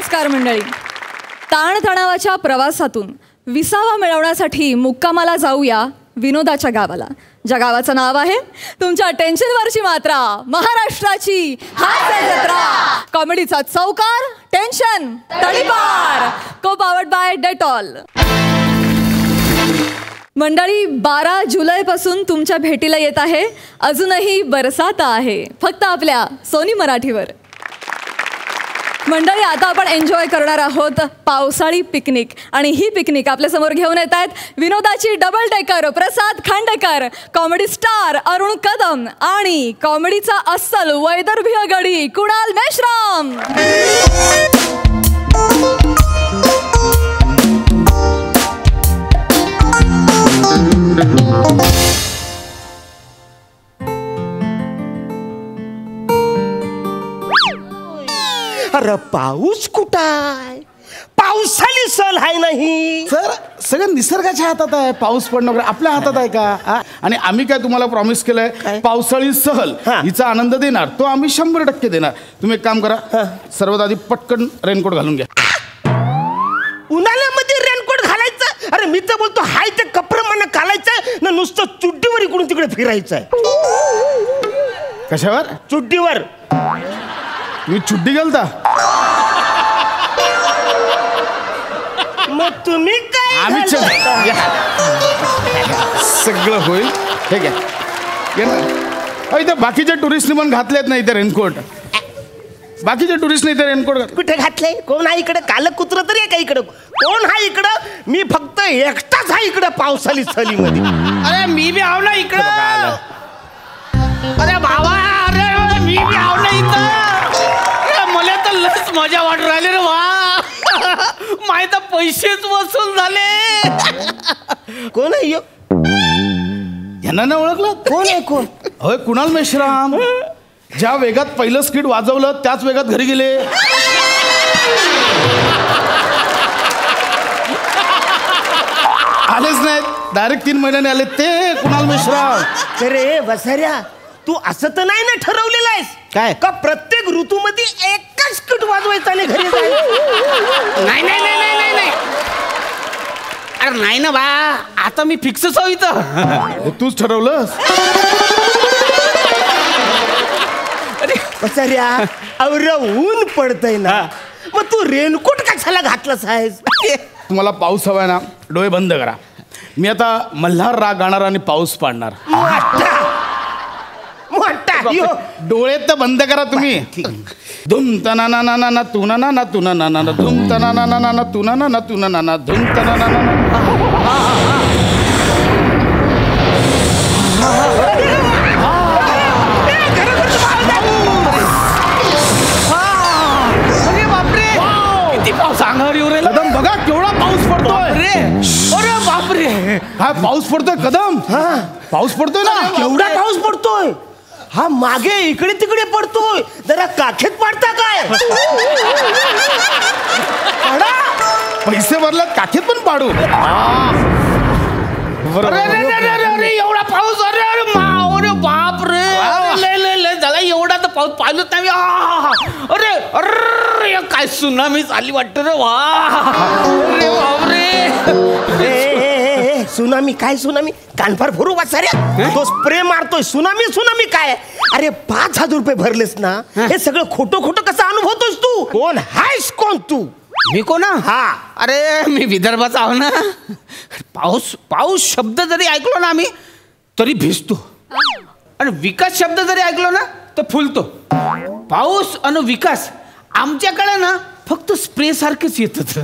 नमस्कार मंडळी. ताणतणावाच्या प्रवासातून विसावा मिळवण्यासाठी मुक्कामाला जाऊया विनोदाच्या गावाला. ज्या गावाचं नाव आहे तुमच्या टेन्शनवरची मात्रा, महाराष्ट्राची हास्य जत्रा. कॉमेडीचा चौकार, टेन्शन तडीपार. को पावर्ड बाय डेटॉल. मंडळी 12 जुलैपासून तुमच्या भेटीला येत आहे अजूनही बरसात आहे, फक्त आपल्या सोनी मराठीवर. मंडळी आता आपण एन्जॉय करणार आहोत पावसाळी पिकनिक. आणि ही पिकनिक आपल्यासमोर घेऊन येत आहेत विनोदाची डबल डेकर प्रसाद खांडेकर, कॉमेडी स्टार अरुण कदम आणि कॉमेडीचा अस्सल वैदर्भीय गडी कुणाल मेश्राम. अरे पाऊस कुठाय? पावसाली सल आहे नाही सर. सगळं निसर्गाच्या हातात आहे. पाऊस पडणं वगैरे आपल्या हातात आहे का? आणि आम्ही काय तुम्हाला प्रॉमिस केलंय, पावसाळी सहल हिचा आनंद देणार, तो आम्ही 100% देणार. तुम्ही एक काम करा, सर्वात आधी पटकन रेनकोट घालून घ्या. उन्हाळ्यामध्ये रेनकोट घालायचं? अरे मी तर बोलतो हाय ते कपडे घालायचं ना, नुसतं चुड्डीवर इकडून तिकडे फिरायचंय. कशावर? चुड्डीवर. तुम्ही चुड्डी घालता? मग तुम्ही काय? आम्ही सगळं होईल. हे घ्या. इथे बाकीच्या टुरिस्टने पण घातलेत नाही इथे रेनकोट. बाकीच्या टुरिस्टने इथे रेनकोट कुठे घातले? कोण आहे इकडे? काल कुत्र तरी आहे का इकडं? कोण आहे इकडं? मी फक्त एकटाच आहे इकडं पावसाळी सहलीमध्ये. अरे मी बी आव ना इकडं. अरे भावा, अरे मी बी आव ना इथं. मला तर लस मजा वाटू राहिली रे. वा, माहित पैसेच वसूल झाले. कोण आहे? यांना नाही ओळखलं? कोण आहे? कोण? होय, कुणाल मेश्राम. ज्या वेगात पहिलं स्किट वाजवलं त्याच वेगात घरी गेले. आलेच नाहीत. डायरेक्ट 3 महिन्याने आले ते कुणाल मेश्राम. अरे बसाऱ्या, तू असं तर नाही ना ठरवलेलं आहेस काय? का प्रत्येक ऋतूमध्ये एकच स्किट वाजवायचा आणि घरी जायचं? नाही नाही नाही नाही नाही नाही. अरे नाही ना बा, आता मी फिक्सच हो इथं. तूच ठरवलंस? बसाऱ्या, अवर ऊन पडतय ना, मग तू रेनकोट कशाला घातलास आहेस? तुम्हाला पाऊस हवाय ना, डोळे बंद करा. मी आता मल्हार राग गाणार आणि पाऊस पाडणार. डोळे तर बंद करा तुम्ही. धुम तना ना ना ना तू ना ना तू ना ना ना धुम तना ना ना ना तू ना ना तू ना ना धुम तना ना ना. अरे बापरे, किती पाऊस अंगावर येऊ राहिला. कदम बघा केवढा पाऊस पडतोय. अरे बापरे, हा पाऊस पडतोय कदम. पाऊस पडतोय ना. केवढा पाऊस पडतोय. हा मागे इकडे तिकडे पडतोय. जरा काखेत पाडता काय? पैसे भरले काखेत पण पाडू. अरे एवढा पाऊस. अरे अरे अरे बाप रे. लय झाला. एवढा तर पाऊस पाहिलंच नाही. अरे अरे काय सुनामी चालली वाटतं रे. वा, अरे बापरे. सुनामी काय? सुनामी कानफार फोरू वाचाऱ्या. तो स्प्रे मारतोय. सुनामी सुनामी काय? अरे 5,000 रुपये भरलेस ना, हे सगळं खोटं खोटं कसं अनुभवतोस तू? कोण हायस? कोण तू? मी कोण? हा, अरे मी विदर्भाचा आहो ना. पाऊस पाऊस शब्द जरी ऐकलो ना आम्ही तरी भिजतो. आणि विकास शब्द जरी ऐकलो ना तर फुलतो. पाऊस आणि विकास आमच्याकडे ना फक्त स्प्रे सारखेच येतात.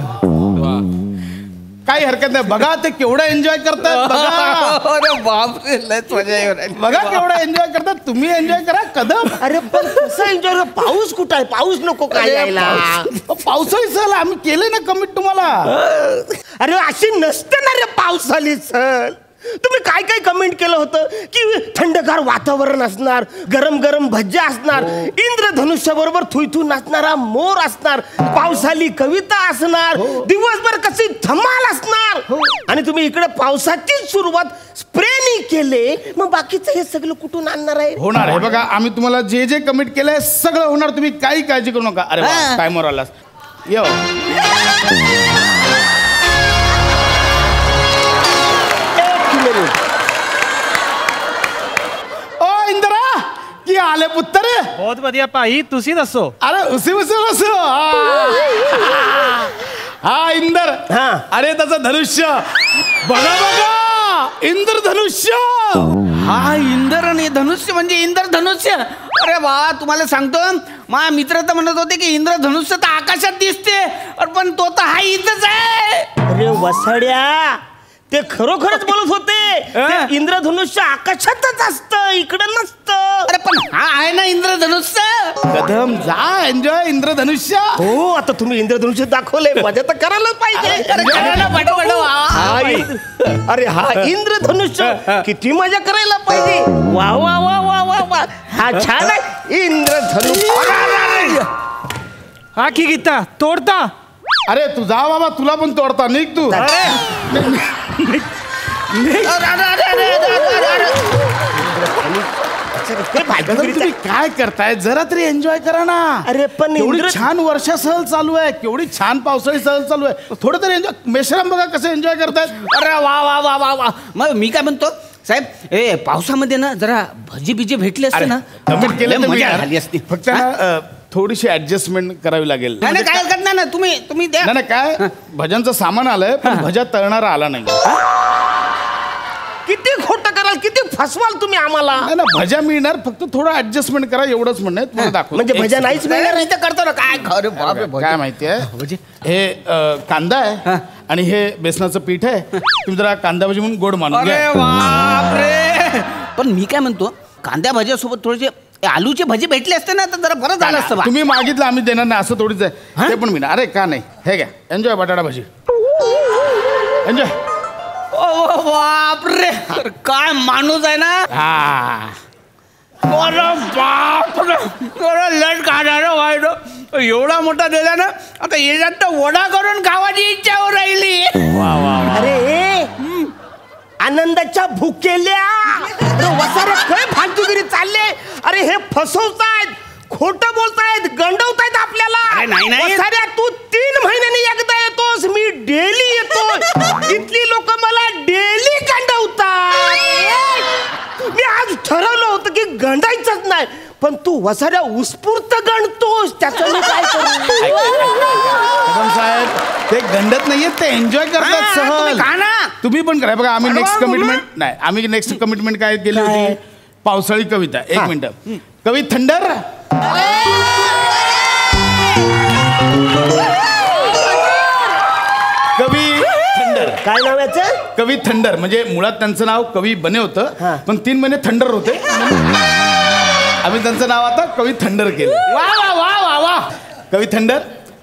काही हरकत नाही. बघा ते केवढं एन्जॉय करतात. बघा. अरे बापरे, लयच मजा येईल. बघा केवढं एन्जॉय करतात. तुम्ही एन्जॉय करा कदम. अरे पण कसं एन्जॉय? पाऊस कुठं आहे? पाऊस नको काय यायला? पावसाळी सहल आम्ही केले ना कमिट तुम्हाला. अरे अशी नसते ना रे पावसाळी सहल. तुम्ही काय काय कमेंट केलं होतं की थंडगार वातावरण असणार, गरम गरम भज्या असणार, इंद्रधनुष्याबरोबर थुईथू नाचणारा मोर असणार, पावसाली कविता असणार, दिवसभर कशी धमाल असणार. आणि तुम्ही इकडे पावसाची सुरुवात स्प्रेनी केले, मग बाकीचं हे सगळं कुठून आणणार आहे? होणार आहे बघा. आम्ही तुम्हाला जे जे कमिट केलंय सगळं होणार. तुम्ही काही काळजी करू नका. अरे टाइमवर आलास. यो ओ इंदिरा की आले पुत्र बहुत बढ़िया भाई तुसी दसो अरे उसी बसो हा इंदर हा. अरे त्याचं धनुष्य बघा बघा इंद्रधनुष्य हा इंद्र आणि धनुष्य म्हणजे इंद्रधनुष्य. अरे वा तुम्हाला सांगतो माझा मित्र तर म्हणत होते की इंद्रधनुष्य तर आकाशात दिसते अरे पण तो तर हा इथंच आहे. अरे वसाड्या ते खरोखरच बोलत होते ते इंद्रधनुष्य आकाशातच असतं इकडं नसतं. अरे पण हा आहे ना इंद्रधनुष्य. कदम जा एन्जॉय इंद्रधनुष्य. हो आता तुम्ही इंद्रधनुष्य दाखवलंय मजा तर करायलाच पाहिजे. अरे करायला पाठव पाठव. अरे हा इंद्रधनुष्य किती मजा करायला पाहिजे. वा वा वा वा वा वा हा छान आहे इंद्रधनुष्य. हा की गीता तोडता. अरे तू जा बाबा तुला पण तोडता निघ तू. कदम तुम्ही काय करताय जरा तरी एन्जॉय करा ना. अरे पण एवढी इंद्र छान वर्षा सहल चालू आहे केवढी छान पावसाळी सहल चालू आहे थोडं तरी एन्जॉय. मेश्राम बघा कसं एन्जॉय करतायत. अरे वा वा वा वा वा. मग मी काय म्हणतो साहेब ए पावसामध्ये ना जरा भजी बिजी भेटले असते ना कमेंट लय केलं मजा झाली असती. फक्त ना, थोडीशी ऍडजस्टमेंट करावी लागेल. नाही नाही, काय हरकत नाही ना तुम्ही द्या. नाही नाही काय भजनचं सामान आलंय पण भजा तळणारा आला नाही. किती खोटं कराल किती फसवाल तुम्ही आम्हाला. नाही ना भजा मिळणार फक्त थोडं ऍडजस्टमेंट करा एवढंच म्हणणं आहे. तुम्हाला दाखव म्हणजे भजा नाहीच मिळणार. नाही तर करतो ना काय खरं बाप काय माहितीये हे कांदा आहे आणि हे बेसनाचं पीठ आहे. तुम्ही जरा कांदा भजी म्हणून गोड मानून अरे घ्या. बापरे. पण मी काय म्हणतो कांद्या भाज्यासोबत थोडेसे आलूचे भजी भेटले असते ना तर जरा बरं झालं असतं बा. तुम्ही मागितलं आम्ही देणार नाही असं थोडीच आहे. ते पण मी अरे का नाही हे घ्या एन्जॉय बटाटा भजी एन्जॉय. ओ बापरे अरे काय माणूस आहे ना. हा अरे बापरे अरे लट काढायला वाईट एवढा मोठा दिला ना आता याच्यात तर वडा करून खावाची इच्छा हो राहिली. अरे आनंदाच्या भुकेल्या वसारे काय फालतूगिरी चालले. अरे हे फसवतायत खोटं बोलतायत गंडवतायत आपल्याला. अरे नाही, नाही. वसाऱ्या तू 3 महिन्यांनी एकदा येतोस मी डेली येतो. इथली लोक मला डेली गंडवतात. मी आज ठरवलं होतं की गंडायचंच नाही पण तू वसाऱ्या उत्स्फूर्त गणतोस त्याचं मी काय करू. कदम साहेब ते गंडत नाहीये ते एन्जॉय करतात सहल. खा ना. तुम्ही पण करा बघा आम्ही अरे नेक्स्ट वा, कमिटमेंट नाही आम्ही नेक्स्ट कमिटमेंट काय केली होती पावसाळी कविता. एक मिनिट कवी थंडर कवी थंडर काय नाव याचं. कवी थंडर म्हणजे मुळात त्यांचं नाव कवी बने होतं पण 3 महिने थंडर होते आम्ही त्यांचं नाव आता कवी थंडर केलं. वा वा वा वा वा. कवी थंडर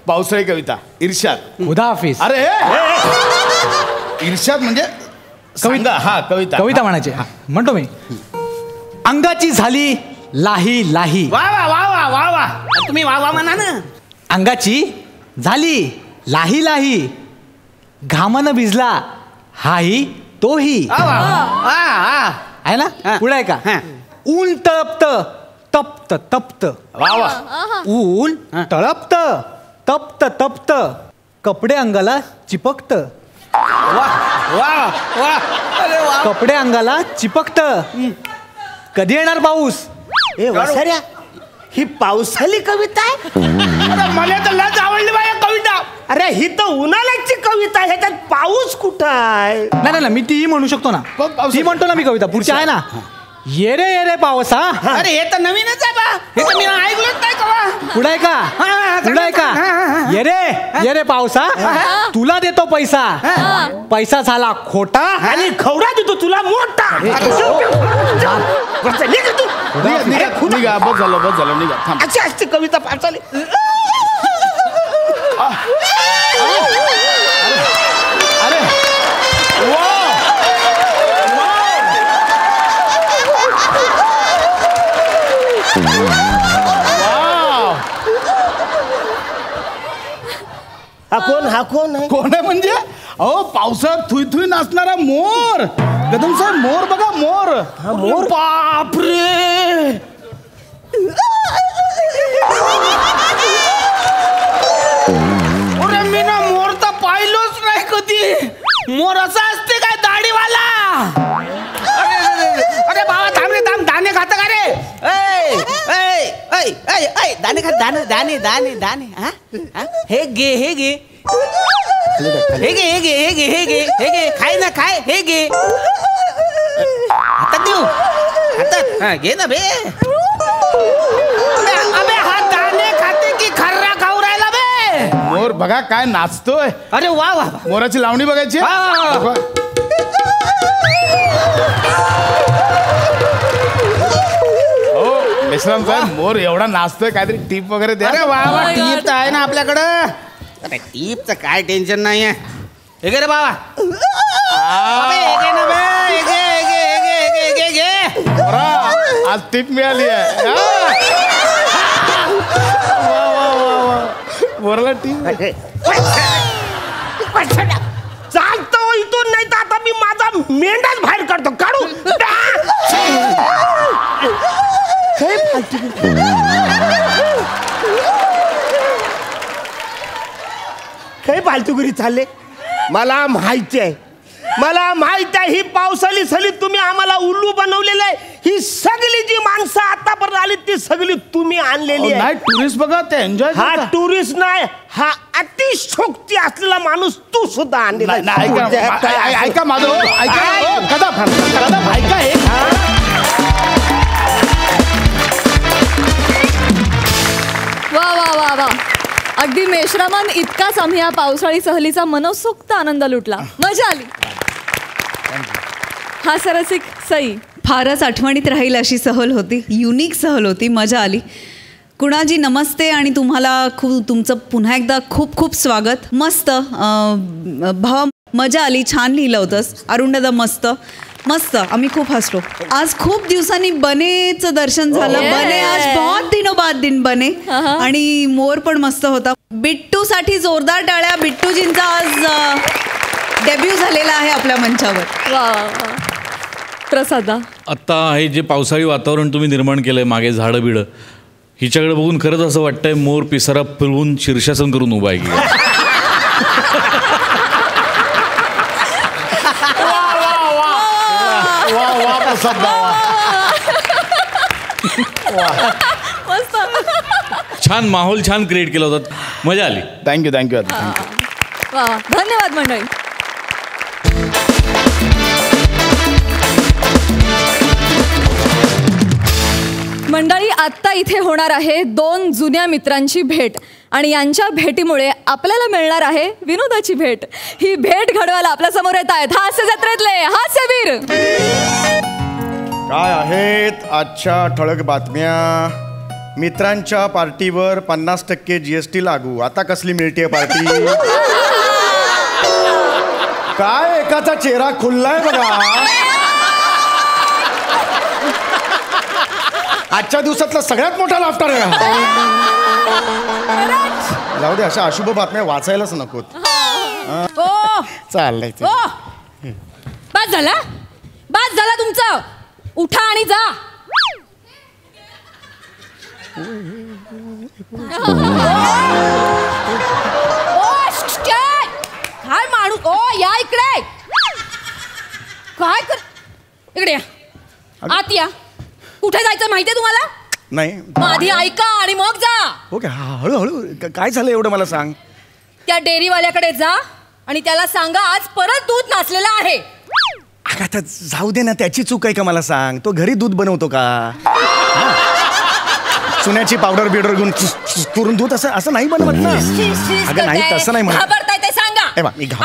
पावसाळी कविता इर्षाद. खुदा हाफिज. अरे इर्षाद म्हणजे कविता. हा कविता कविता म्हणायची म्हणतो मी. अंगाची झाली लाही लाही. वा वा वा वा वा वा. तुम्ही वा वा म्हणा ना. अंगाची झाली लाही लाही घामानं भिजला हाही तोही. वा वा वा वा. आहे ना हा. पुढे आहे का हा. ऊन तळपत तप्त तप्त. वा वा ऊन तळपत तप्त तप्त कपडे अंगाला चिपकत. वा वा वा. अरे वा. कपडे अंगाला चिपकत. कधी येणार पाऊस. ए वसाऱ्या ही पावसाळी कविता आहे. अरे मला तर लच आवडली बाई कविता. अरे ही तर उन्हाळ्याची कविता आहे ह्याच्यात पाऊस कुठं आहे. नाही नाही मी तीही म्हणू शकतो ना. ती म्हणतो ना मी कविता पुढची आहे ना. ये रे पावसा. अरे हे तर नवीनच आहे बा. हे तर मी ऐकलंच नाही कवा. पुढे आहे का पुढे आहे का ये रे पावसा तुला देतो पैसा पैसा झाला खोटा आणि खवडा देतो तुला मोठा. निघ तू. निघा बस झालं निघा थांब. अशी असते कविता पावसाळी. अरे वा हा कोण आहे. कोण आहे म्हणजे अहो पावसाळ्यात थुई थुई नाचणारा मोर. कदम साहेब मोर बघा मोर. हा मोर. बापरे दाणे खा, दाणे दाणे दाणे दाणे. हा हे घे हे घे हे घे हे घे हे घे हे घे हे घे खाय ना खाय हे घे. हातात देऊ हातात. हा घे ना बे. अबे हा दाणे खाते की खर्रा खाऊ राहिला बे. मोर बघा काय नाचतोय. अरे वा वा. मोराची लावणी बघायची. मेश्राम साहेब मोर एवढा नाचतोय काहीतरी टीप वगैरे द्या. अरे वा वा टीप तर आहे ना आपल्याकडं. अरे टीपचं काय टेन्शन नाही आहे. हे घे रे बाबा. हे घे ना बे. हे घे हे घे हे घे हे घे घे. आज टीप मिळाली आहे. मोराला टीप. चालतो इथून, नाही तर आता मी माझा मेंढाच बाहेर काढतो. काढू काय फालतूगिरी चालले. मला माहिती आहे, मला माहित आहे ही पावसाळी सली तुम्ही आम्हाला उल्लू बनवलेलं आहे. ही सगळी जी माणसं आतापर्यंत आली ती सगळी तुम्ही आणलेली आहे. नाही टुरिस्ट बघा ते एन्जॉय. हा टुरिस्ट नाही, हा अतिशोक्ती असलेला माणूस तू सुद्धा आणलेला. ऐका माझं ऐका हे. वा वा वा वा. अगदी मेश्रामान इतकाच आम्ही या पावसाळी सहलीचा मनसोक्त आनंद लुटला. मजा आली. हा सरसिक सई. फारच आठवणीत राहील अशी सहल होती. युनिक सहल होती. मजा आली. कुणाजी नमस्ते आणि तुम्हाला तुमचं पुन्हा एकदा खूप खूप स्वागत. मस्त भावा मजा आली. छान लिहिलं होतंस अरुणदादा. मस्त मस्त. आम्ही खूप हसलो. आज खूप दिवसांनी बनेचं दर्शन झालं. बने आज बहुत दिनों बाद दिन बने. आणि मोर पण मस्त होता. बिट्टूसाठी जोरदार टाळ्या. बिट्टूजींचा आज डेब्यू झालेला आहे आपल्या मंचावर. वा वा. प्रसादा. आत्ता हे जे पावसाळी वातावरण तुम्ही निर्माण केलंय मागे झाडं बिडं, हिच्याकडे बघून खरंच असं वाटतंय मोर पिसारा फिरवून शीर्षासन करून उभा आहे की. छान माहोल छान क्रिएट केला होता. मजा आली. Thank you thank you. वा धन्यवाद मंडळी. मंडळी आत्ता इथे होणार आहे दोन जुन्या मित्रांची भेट आणि यांच्या भेटीमुळे आपल्याला मिळणार आहे विनोदाची भेट. ही भेट घडवायला आपल्या समोर येत आहेत हास्य जत्रेतले हास्यवीर. काय आहेत आजच्या ठळक बातम्या. मित्रांच्या पार्टीवर 50% GST लागू. आता कसली मिळतीये पार्टी. काय एकाचा चेहरा खुललाय बघा. आजच्या दिवसातला सगळ्यात मोठा लाफ्टर आहे. जाऊ दे अशा अशुभ बातम्या वाचायलाच नकोत. चाललंय. बस झाला तुमचं. उठा आणि जा. काय माणूस. ओ या इकडे. काय कर इकडे या. आत या. कुठे जायचं माहितीये तुम्हाला. नाही आधी ऐका आणि मग जा. ओके हळूहळू. काय झालं एवढं मला सांग. त्या डेअरीवाल्याकडे जा आणि त्याला सांगा आज परत दूध नासलेलं आहे. आता जाऊ दे ना. त्याची चूक आहे का मला सांग. तो घरी दूध बनवतो का. चुन्याची पावडर बिडर घेऊन करून दूध असं नाही बनवत ना. अगं नाही तसं नाही म्हणत. घाबरताय ते सांगा.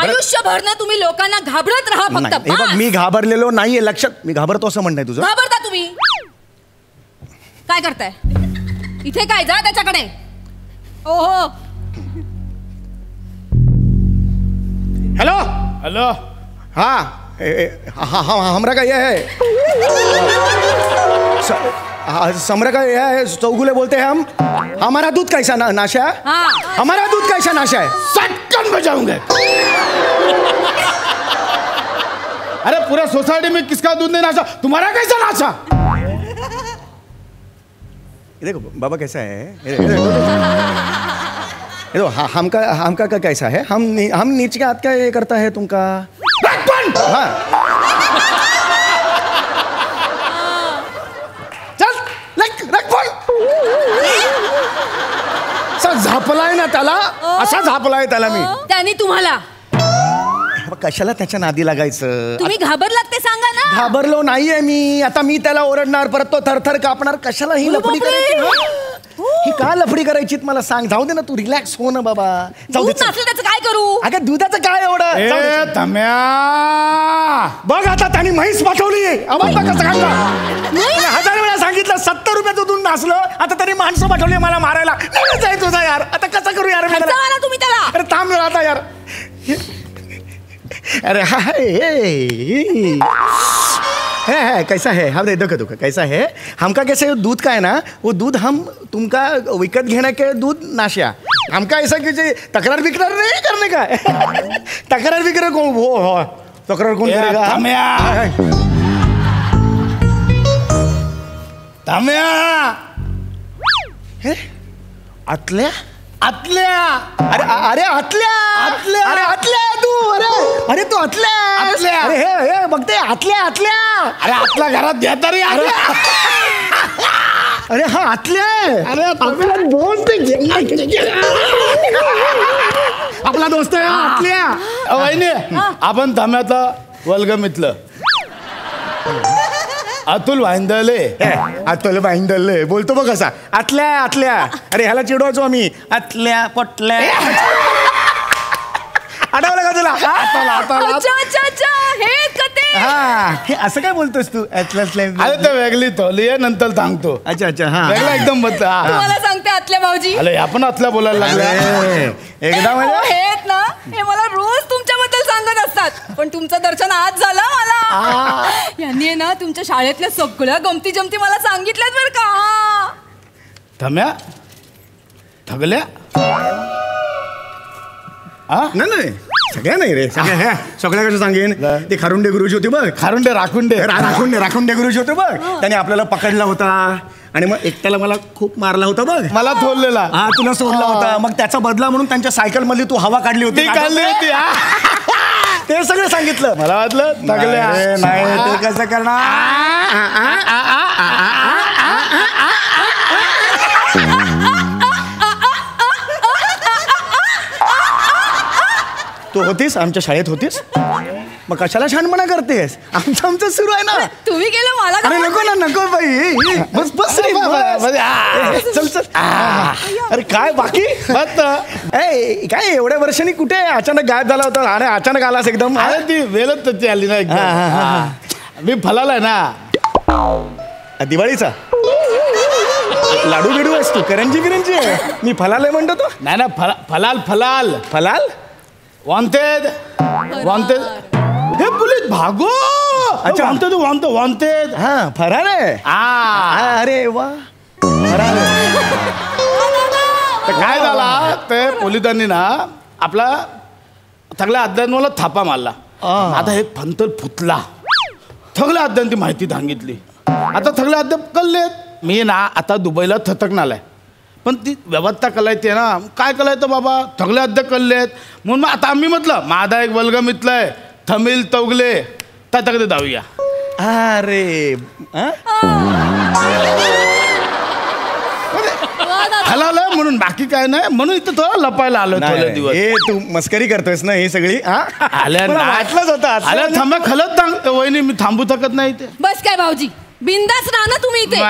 आयुष्यभर ना तुम्ही लोकांना घाबरत राहा फक्त. मी घाबरलेलो नाहीये लक्षात. मी घाबरतो असं म्हणणं तुझं. घाबरता तुम्ही. काय करताय इथे. काय जा त्याच्याकडे. ओहो. Hello hello. हाँ हमरा का ये है. समरा का ये है. चौगुले बोलते हैं हम. हमारा दूध कैसा नाशा है. हमारा दूध कैसा नाशा है. सटकन बजाऊंगे. अरे पूरा सोसाइटी में किसका दूध नहीं नाचा. तुम्हारा कैसा नाचा. देखो बाबा कैसा है. देखो हमका कैसा है. हम नीचे के हाथ का ये करता है तुमका. हाँ चल रख फोन. झापलाय ना त्याला, असा झापलाय त्याला मी. त्यांनी तुम्हाला कशाला त्याच्या नादी लागायचं? तुम्ही घाबरलात ते सांगा ना. घाबरलो नाहीये मी. आता मी त्याला ओरडणार, परत तो थरथर कापणार. कशाला ही लफडी करायची? ही का लफडी करायची मला सांग. जाऊ दे ना, तू रिलॅक्स हो ना बाबा. जाऊ दे. त्याचं काय करू? अगं दुधाचं काय एवढं? थम्या बघ आता त्यांनी म्हैस पाठवली. आवाज बघ कसं घालला. 1000 वेळा सांगितलं 70 रुपयाचं दूध नासलं. आता त्यांनी माणसं पाठवली मला मारायला. आहे तुझा यार. आता कसं करू यार? तुम्ही त्याला. अरे थांब आता यार. अरे है कैसा है? हम देखो देखो कैसा है. हमका कैसे दूध का है ना, वो दूध हम तुमका विकत घेने के दूध नाश्या. हमका ऐसा किसी तकरार बिकरार नहीं करने का. तकरार बिकरार कौन? वो तकरार कौन करेगा? आतल्या आतल्या. अरे अरे आतल्या आतल्या. अरे आतल्या तू. अरे तू आतल्या. आतल्या. अरे हे बघते आतल्या आतल्या. अरे आतल्या घरात द्या तरी. अरे हा आतल्या. अरे आपला दोस्त आहे आतल्या. वहिनी आपण धम्याचा वल्गमितलं अतुल वांदले. अतुल वांदले बोलतो बघ कसा. आतल्या आतल्या. अरे ह्याला चिडवायचो आम्ही. आतल्या पटल्या. आठवलं का तुला? हे असं काय बोलतोस तू? अरे ते वेगळी थोली आहे, नंतर सांगतो. अच्छा अच्छा. हा वेगळा एकदम बदला. तुम्हाला सांगते आतल्या भाऊजी. अरे आपण आतल्या बोलायला लागल्या. एकदा म्हणजे हेत ना, हे मला रोज तुमच्याबद्दल सांगत असतात. पण तुमचं दर्शन आज झालं मला. यांनी ना तुमच्या शाळेतल्या सगळ्या गमती जमती मला सांगितल्यात बरं का. थम्या थगल्या. नाही सगळ्या नाही रे. सगळ्या कसं सांगेन. ते खारुंडे गुरुजी होते बघ. खारुंडे राखुंडे गुरुजी होते बघ. त्याने आपल्याला पकडला होता आणि मग एकट्याला मला खूप मारला होता बघ. मला थोडलेला. हा तुला सोडला होता. मग त्याचा बदला म्हणून त्यांच्या सायकल मधली तू हवा काढली होती. काढली होती. ते सगळं सांगितलं. मला वाटलं थगल्या. नाही ते कसं करणार. तू होतीस आमच्या शाळेत होतीस. मग कशाला छानपणा करतेस? आमचं सुरू आहे ना. तुम्ही गेलं मला. अरे नको ना नको बाई. बस बस रे चल चल. अरे काय बाकी काय एवढ्या वर्षांनी कुठे अचानक गायब झाला होता आणि अचानक आलास एकदम? अरे ती वेळच त्याची आली ना एकदम. मी फलाला आहे ना दिवाळीचा. लाडू बिडू आहेस तू? करंजी बिरंजी आहे. मी फलाल म्हणतो तो. नाही ना फलाल फलाल फलाल. Wanted wanted. हे पोलीस भागो. अच्छा वॉन्टेड वॉन्टेड. हा फरार आहे. अरे वा फरार आहे. तर काय झाला ते पोलिसांनी ना आपला सगळ्या अध्यायांना थापा मारला. आता हे फंतर फुटला. सगळ्या अध्यायांची माहिती सांगितली. आता सगळे अद्याप कळलेत. मी ना आता दुबईला थटकणार आहे. पण ती व्यवस्था कलायची ना. काय कलायचं बाबा? सगळे अद्याप कळलेत म्हणून मग आता आम्ही म्हटलं माझा एक वल्गम इथलाय थमिल तवगले त्याच्याकडे जाऊया. अरे हलाल म्हणून बाकी काय नाही. म्हणून इथं थोडं लपायला आलो थोडे दिवस. हे तू मस्करी करतोयस ना ही सगळी. वाटलंच होतं. आल्या थांबा खलत वहिनी मी थांबू शकत नाही. ते बस काय भाऊजी बिंदास राहा ना तुम्ही इथे.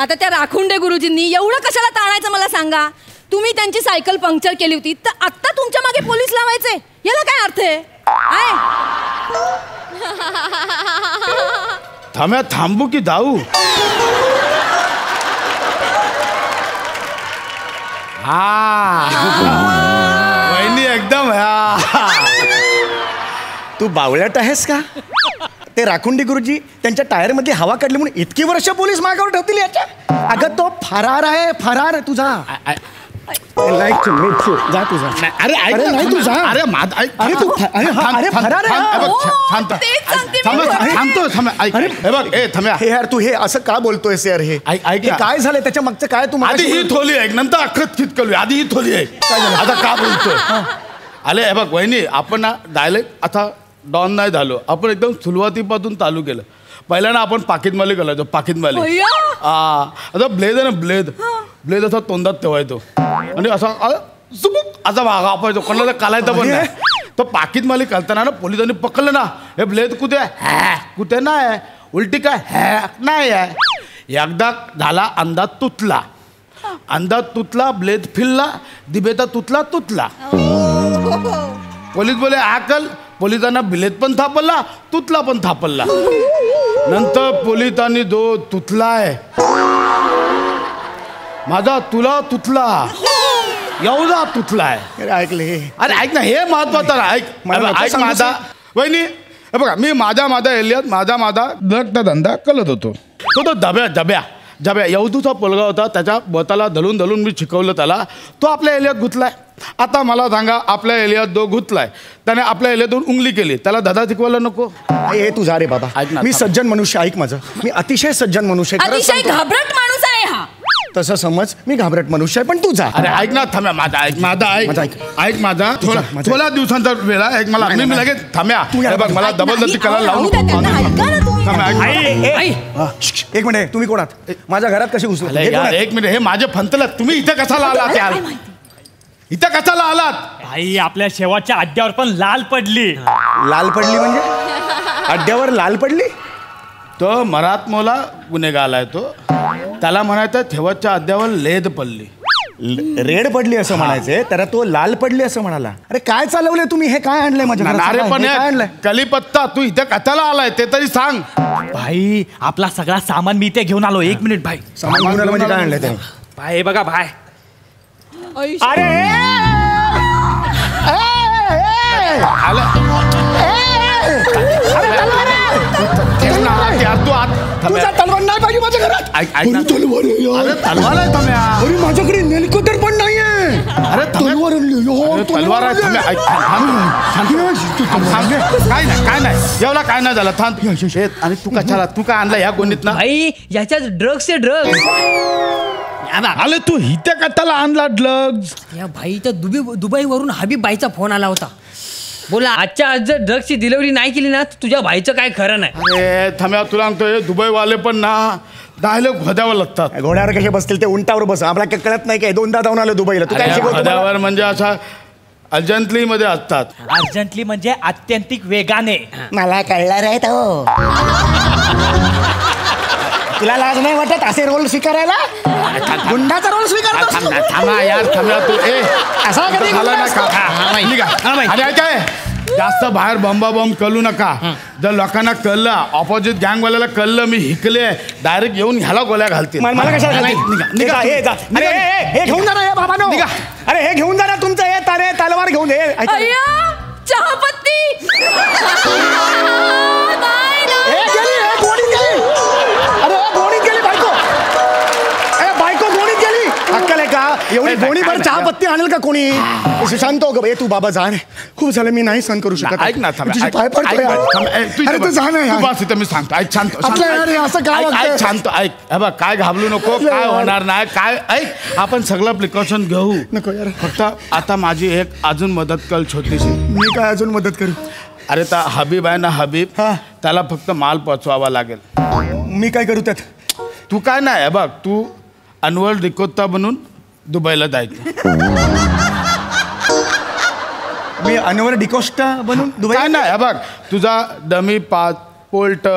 आता त्या राखुंडे गुरुजींनी एवढं कशाला ताणायचं मला सांगा. तुम्ही त्यांची सायकल पंक्चर केली होती तर आत्ता तुमच्या मागे पोलीस लावायचे याला काय अर्थ आहे? थांब्या थांबू की जाऊ? वहिनी एकदम तू बावळ्यात आहेस का? ते राखुंडी गुरुजी त्यांच्या टायर मध्ये हवा काढली म्हणून इतकी वर्ष पोलीस मागावर ठेवतील याच्या. अगं तो फरार आहे फरार. तुझा जा तुझा. अरे नाही तुझा. अरे अरे तू अरे फरार हे यार तू हे असं का बोलतोयस यार? हे काय झालंय त्याच्या मागचं काय? तू आधी ही थोली आहे नंतर अख्खत खितकलू. आधी ही थोली आहे आता का बोलतोय? अरे हे बघ वहिनी आपण ना डायरेक्ट आता डॉन नाही झालो. आपण एकदम सुरुवातीपासून चालू केलं. पहिल्यांदा आपण पाकिटमाली घालायचो. पाकिटमाली आता ब्लेड आहे ना ब्लेड असा तोंडात ठेवायचो आणि असा सुबुक असा वागा पाहिजे कोणाला कालायचं पण नाही. तो पाकिट माली कळताना ना पोलिसांनी पकडलं ना, हे ब्लेड कुठे आहे, कुठे नाही, उलटी काय नाही आहे. एकदा झाला अंदाज तुटला, ब्लेड फिरला, दिबेता तुटला. पोलीस बोले आकल, पोलिसांना ब्लेड पण थापला, तुटला पण थापला. नंतर पोलिसांनी तुटलाय माझा, तुला तुटला, एवढा तुटलाय. ऐकले अरे ऐक ना, हे महत्वाचं ऐक माझा वहिनी. हे बघा, मी माझ्या एरियात माझा ड्रगचा धंदा करत होतो. तो जब्या यवदूचा पोलगा होता, त्याच्या बोताला धलून मी शिकवलं त्याला. तो आपल्या एरियात घुतलाय. आता मला सांगा, आपल्या एरियात घुतलाय, त्याने आपल्या एरियातून उंगली केली, त्याला दादा शिकवायला नको? हे तू जा रे बाबा. मी सज्जन मनुष्य, ऐक माझं, मी अतिशय सज्जन मनुष्य, अतिशय घाबरट माणूस आहे हा. तसं समज, मी घाबरट मनुष्य आहे, पण तू जा. अरे ऐक ना, थांब्या माझा ऐक माझा थोड्या दिवसांचा वेळ आहे. ऐक मला, मी लगेच थांब्या. बघ मला जबरदस्ती करायला लावू. एक मिनिट, तुम्ही कोणात? माझ्या घरात कशी घुसले? एक मिनिट, हे माझे फंतलात. तुम्ही इथे कशाला आलात यार? इथं कशाला आलात? आई आपल्या शेवटच्या अड्ड्यावर पण लाल पडली. लाल पडली म्हणजे? अड्ड्यावर लाल पडली? तो मराठमोला गुन्हेगार आलाय. तो त्याला म्हणायचं शेवटच्या अड्ड्यावर लेद पडली. रेड पडली असं म्हणायचंय, तर तो लाल पडली असं म्हणाला. अरे काय चालवलंय तुम्ही? हे काय आणलंय माझ्या? अरे पण आणलंय कलीपत्ता. तू इथे कशाला आलाय ते तरी सांग. भाई आपला सगळा सामान मी इथे घेऊन आलो. 1 मिनिट भाई. सामान घेऊन आलो म्हणजे काय आणलंय ते? भाई बघा भाई. अरे तलवार नाही पाहिजे माझ्या घरात. तलवार आहे थांब्या. अरे माझ्याकडे हेलिकॉप्टर पण नाहीये. अरे तलवार आहे थांब्या. काय नाही एवढा काय नाही झालं. थांब. आणि तू काय आणला या गोणीत ना? भाई याच्यात ड्रग्स आहे, ड्रग्स. आले तू इथे कशाला आणला ड्रग्ज? या भाई तर दुबईवरून हबीब बाईचा फोन आला होता. बोला आजच्या आज जर ड्रग्सची डिलिव्हरी नाही केली ना, तुझ्या भाईचं काय खरं नाही. अरे थांब्या, तुला सांगतोय दुबईवाले पण ना डायरेक्ट घोड्यावर लागतात. घोड्यावर कसे बसतील? ते उंटावर बस. आम्हाला कळत नाही काय? 2दा जाऊन आलो दुबईला. तू काय शिकवतो? घोड्यावर म्हणजे असा अर्जंटली मध्ये असतात. अर्जंटली म्हणजे अत्यंतिक वेगाने. मला कळलं रे तो. तुला लाज नाही वाटत असे रोल स्वीकारायला? गुंडाचा रोल स्वीकारतो? थांबा यार, थांबा तू. असा कधी आणि काय जास्त बाहेर बॉम्ब कळू नका. जर लोकांना कळलं, ऑपोजिट गँगवाल्याला कळलं मी हिकले, डायरेक्ट येऊन ह्याला गोळ्या घालतील. मला कशाला? हे घेऊन जा ना बाबा. अरे हे घेऊन जा ना तुमचं हे तारे तलवार घेऊन. चहापत्ती. अक्कल आहे का? एवढी गोणीभर चहापत्ती आणेल का कोणी? शांत हो ग. तू बाबा जा रे. खूप झालं, मी नाही सहन करू शकत. ऐक ना, पाय पडतोय. अरे तू जा ना. बस इथं मी सांगतो. ऐक शांत. असं काय शांत ऐक. हे बघ काय घाबरू नको, काय होणार नाही. काय ऐक, आपण सगळं प्रिकॉशन घेऊ. नको यार. फक्त आता माझी एक अजून मदत कर छोटीशी. मी काय अजून मदत करू? अरे त्या हबीब आहे ना, हबीब, त्याला फक्त माल पोचवावा लागेल. मी काय करू त्यात? तू काय नाही. हे बघ, तू अनवर डिकोत्ता बनून दुबईला जायचं. मी अनवर डिकोस्टा बनून दुबई? काय नाही. हे बघ, तुझा डमी पासपोर्ट,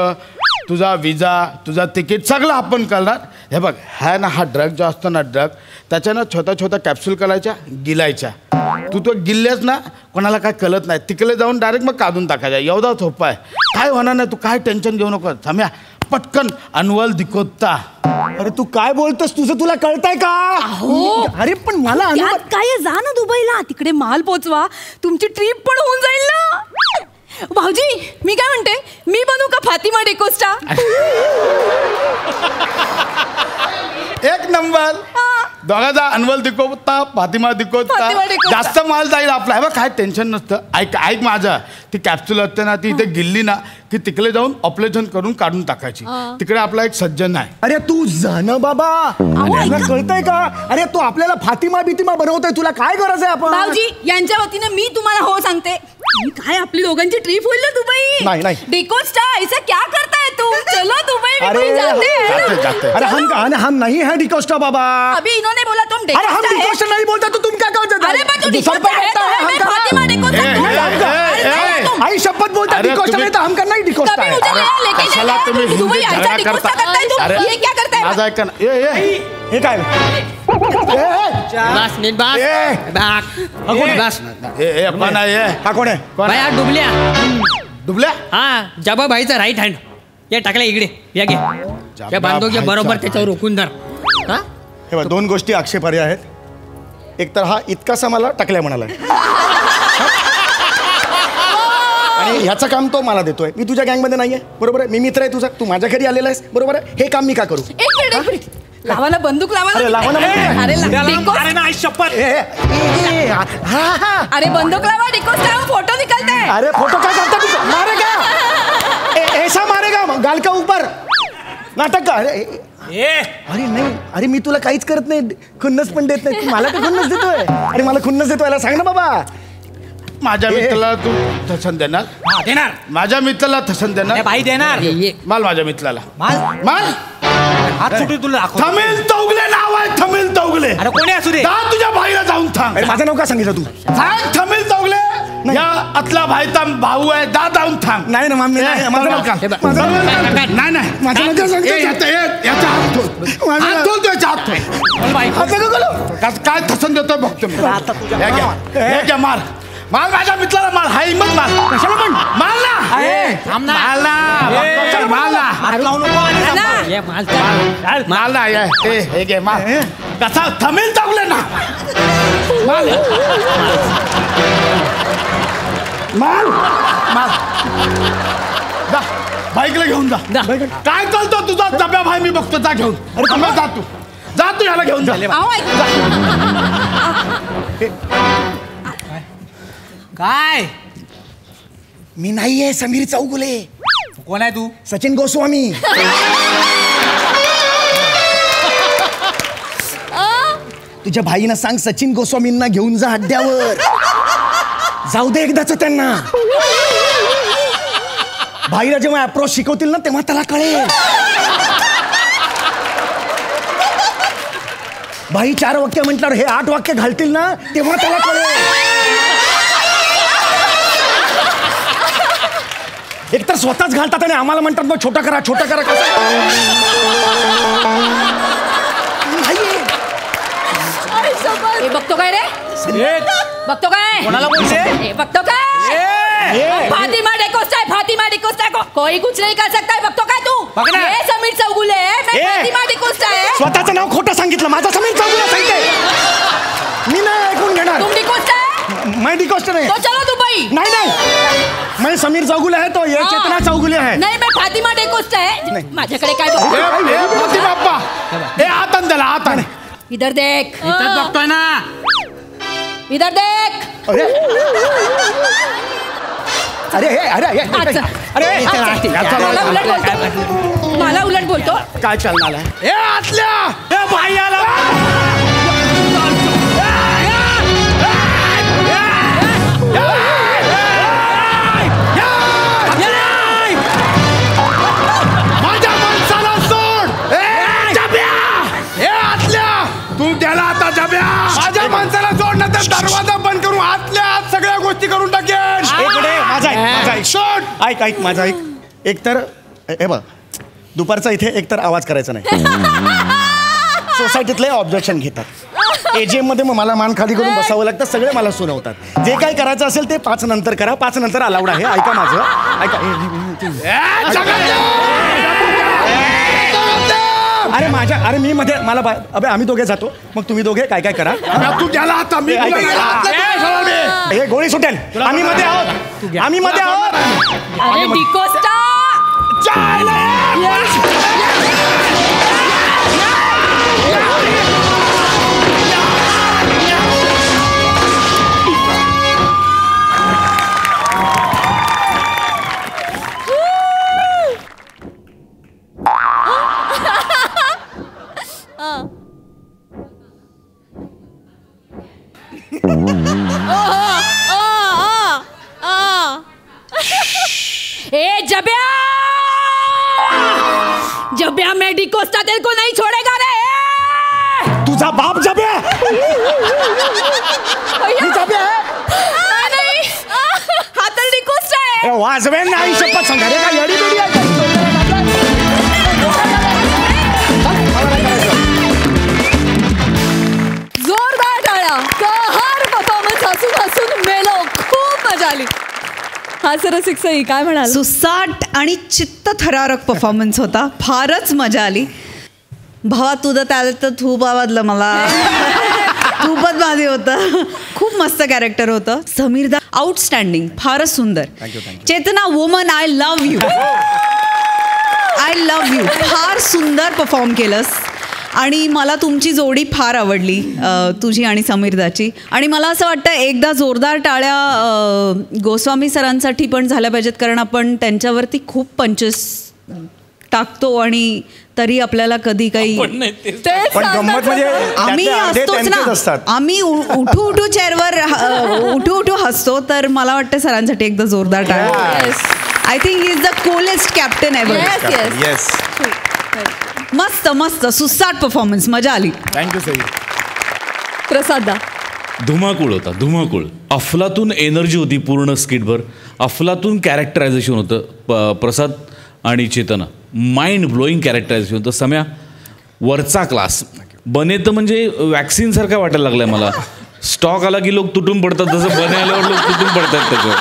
तुझा विजा, तुझा तिकीट सगळं आपण करणार. हे बघ, हा ना, हा ड्रग जो असतो ना, ड्रग त्याच्यानं छोट्या कॅप्सूल करायच्या, गिलायच्या. तू गिल्ल्यास ना, कोणाला काय कळत नाही. तिकडे जाऊन डायरेक्ट मग काढून टाकायच्या. एवढा सोपा आहे. काय होणार नाही. तू काय टेन्शन घेऊ नको. थांब्या, पटकन अनवल दिकोत्ता. अरे तू काय बोलतोस? तुझं तुला कळतंय का? अरे पण मला काय, जा ना दुबईला, तिकडे माल पोचवा, तुमची ट्रिप पण होऊन जाईल ना. भाऊजी मी काय म्हणते, मी बनू का फातिमा डिकोस्टा? एक नंबर. दोघाचा अनवल दिकोत्ता, फातिमा दिकोत्ता. जास्त माल जाईल आपला. हे बघ, काय टेन्शन नसतं. ऐक माझं, ती कॅप्सूल असते ना, ती इथे गिल्ली ना की तिकडे जाऊन ऑपरेशन करून काढून टाकायची. तिकडे आपला एक सज्जन आहे. अरे तू जा ना बाबा. कळतंय का? अरे तू आपल्याला फातिमा बितिमा बनवतोय. तुला काय गरज आहे? आपण भाऊजी यांच्या वतीने मी तुम्हाला हो सांगते. काय आपली दोघांची ट्रिप होईल ना दुबई? नाही. डिकोस्टा ऐसा क्या करता है तुम? चलो दुबई में अरे जाते हैं. अरे हम नहीं है डिकोस्टा बाबा. अभी इन्होंने बोला तो हम अरे हम डिकोस्टा नहीं बोलता तो तुम क्या कहते? अरे मैं तो डिकोस्टा है तो है, मैं फातिमा डिकोस्टा। आई शपथ बोलता डिकोस्टा नहीं तो हम करना ही डिकोस्टा है। कशाला तुम्ही हिंदी झगडा करता? अरे ये क्या करता है? माझा ऐका ना. हे काय बस नीट बस बस. हा कोण आहे? बाई हा डुबल्या डुबल्या हा जबा भाईचा राईट हँड. या टाकला इकडे या घे त्या बांधो घे बरोबर त्याच्यावर रोखून धर. हा हे बघ 2 गोष्टी आक्षेपार्ह आहेत. एक तर हा इतकासा मला टाकल्या म्हणाला आणि ह्याचं काम तो मला देतोय. मी तुझ्या गँगमध्ये नाहीये बरोबर आहे. मी मित्र आहे तुझा. तू माझ्या घरी आलेला आहेस बरोबर आहे. हे काम मी का करू? लावा ना बंदूक लावा. अरे लावा ना. अरे ना शपथ. अरे बंदूक लावा. डिकोस्टा फोटो निकलते हैं. अरे फोटो काय करता तू? मारेगा ऐसा मारेगा गाल का ऊपर नाटक का. अरे नाही अरे मी तुला काहीच करत नाही. खुन्नस पण देत नाही. तू मला तर खुन्नस देतोय. अरे मला खुन्नस देतोय याला सांग ना बाबा. माझ्या मित्राला तू थसन देणार? देणार. माझ्या मित्राला थसन देणार? बाई देणार. माल माझ्या मित्राला माल हात सुटी तुला. थमिल तौगले नाव आहे. थमिल तौगले. अरे कोणी असू दे. जा तुझ्या भाईला जाऊन थांब. अरे माझं नाव का सांगितलं तू? सांग थमिल तौगले या आतला भाईचा भाऊ आहे. जा जाऊन थांब. नाही ना मामी माझं नाव का? नाही नाही माझं नाव याचा हात ठेव. हात ठेव त्याचा हात ठेव. काय थसन देतोय बघतो मी. हे घ्या मार. माल माझ्या मित्राला माल. हा हिंमत माल. कशाला पण माल ना. माल ना. माल ना. माल ना. हे घे माल. कसा थमिल टाकले ना. माल माल माल. जा बाईकला घेऊन जा. काय चालतो तुझा जब्या भाई मी बघतो. जा घेऊन. अरे जा तू. जा तू याला घेऊन जा. काय मी नाहीये समीर चौगुले. कोण आहे तू? सचिन गोस्वामी. तुझ्या भाईनं सांग सचिन गोस्वामींना घेऊन जा अड्ड्यावर. जाऊ दे एकदाच त्यांना. भाईला जेव्हा अप्रोच शिकवतील ना तेव्हा त्याला कळेल. भाई 4 वाक्य म्हटल्यावर हे 8 वाक्य घालतील ना तेव्हा त्याला कळेल. एकतर स्वतःच घालतात आणि आम्हाला म्हणतात मग छोटा करा छोटा करा. बघतो काय रे? बघतो काय? कोणाला बोलते? बघतो काय? फातिमा डिकोस्टा है. फातिमा डिकोस्टा को कोई कुछ नहीं कर सकता है. बघतो काय तू? हे समीर चौगुले है. मैं फातिमा डिकोस्टा है. स्वतःचं नाव खोटं सांगितलं. माझं समीर चौगुले सांगितलंय. मी नाही ऐकून घेणार. तुम डिकोस्टा है? मैं डिकोस्टा नहीं. तो चलो दुबई. नहीं नहीं मैं समीर चौगुले है तो ये चेतना चौगुले है. नहीं मैं फातिमा डिकोस्टा है. माझ्याकडे काय फातिमा अप्पा. हे हातान त्याला हातान. इधर देख. इथं बघतोय ना. इधर देख. अरे अरे अरे मला उलट बोलतो. मला उलट बोलतो. काय चालणार आहे? हे आतल्या. हे भाई आला. माझ्या माणसाला सोड. हे आतल्या. तू त्याला आता जब्या. माझ्या माणसाला सोड ना तर दरवाजा बंद करून आतल्या आत सगळ्या गोष्टी करून टाकेन. इकडे माझा ऐक. सोड. ऐक माझा ऐक. एकतर हे बघ दुपारचा इथे एकतर आवाज करायचा नाही. सोसायटीतले ऑब्जेक्शन घेतात. एजीएम मध्ये मग मला मान खाली करून बसावं लागतं. सगळे मला सुनावतात. जे काही करायचं असेल ते 5 नंतर करा. 5 नंतर अलाउड आहे. ऐका माझं. ऐका. अरे माझ्या अरे मी मध्ये मला अबे आम्ही दोघे जातो. मग तुम्ही दोघे काय काय करा. तू त्याला आता मी हे गोळी सुटेल. आम्ही मध्ये आहोत. आम्ही मध्ये आहोत. अरे डिकोस्टा. ए जब्या. जब्या मैं डिकोस्टा तेरे को नहीं छोड़ेगा रे. तुझा बाप जब्या. वाजवेन नाही शपथ सांगा रे काय येडी बिडी आहे जोरदार टाळ्या. कहर परफॉर्मन्स हसून हसून मेलो. खूप मजा आली. हा सर शिक्षक काय म्हणाल? सुसाट आणि चित्तथरारक परफॉर्मन्स होता. फारच मजा आली. भावा तुझं त्याला तर खूप आवडलं मला. खूपच भारी होतं. खूप मस्त कॅरेक्टर होतं. समीरदा आउटस्टँडिंग. फारच सुंदर. Chetna woman I love you. I love you. फार सुंदर परफॉर्म केलंस आणि मला तुमची जोडी फार आवडली, तुझी आणि समीरदाची. आणि मला असं वाटतं एकदा जोरदार टाळ्या गोस्वामी सरांसाठी पण झाल्या पाहिजेत, कारण आपण त्यांच्यावरती खूप पंचेस टाकतो आणि तरी आपल्याला कधी काही पण गंमत म्हणजे आम्ही असतोच ना. आम्ही उठू उठू चेअरवर उठू उठू हसतो. तर मला वाटतं सरांसाठी एकदा जोरदार टाळ्या. I think he is the coolest captain ever. मस्त मस्त सुसाट परफॉर्मन्स. मजा आली. थँक्यू सई. प्रसादा धुमाकूळ होता. धुमाकूळ. अफलातून एनर्जी होती पूर्ण स्किटभर. अफलातून कॅरेक्टरायझेशन होतं. प्रसाद आणि चेतना माइंड ब्लोईंग कॅरेक्टरायझेशन होतं. सम्या वरचा क्लास. बने तर म्हणजे वॅक्सिन सारखा वाटायला लागलाय मला. स्टॉक आला की लोक तुटून पडतात, तसं बने आल्यावर लोक तुटून पडतात त्याच्यावर.